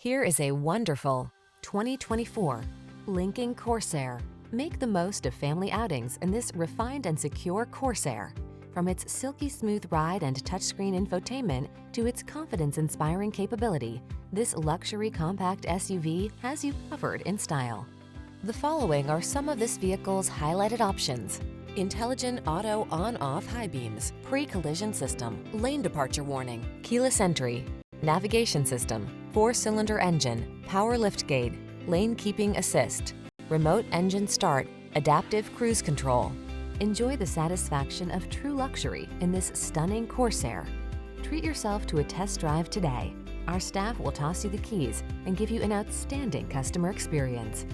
Here is a wonderful 2024 Lincoln Corsair. Make the most of family outings in this refined and secure Corsair. From its silky smooth ride and touchscreen infotainment to its confidence-inspiring capability, this luxury compact SUV has you covered in style. The following are some of this vehicle's highlighted options: intelligent auto on-off high beams, pre-collision system, lane departure warning, keyless entry, navigation system, 4-cylinder engine, power liftgate, lane keeping assist, remote engine start, adaptive cruise control. Enjoy the satisfaction of true luxury in this stunning Corsair. Treat yourself to a test drive today. Our staff will toss you the keys and give you an outstanding customer experience.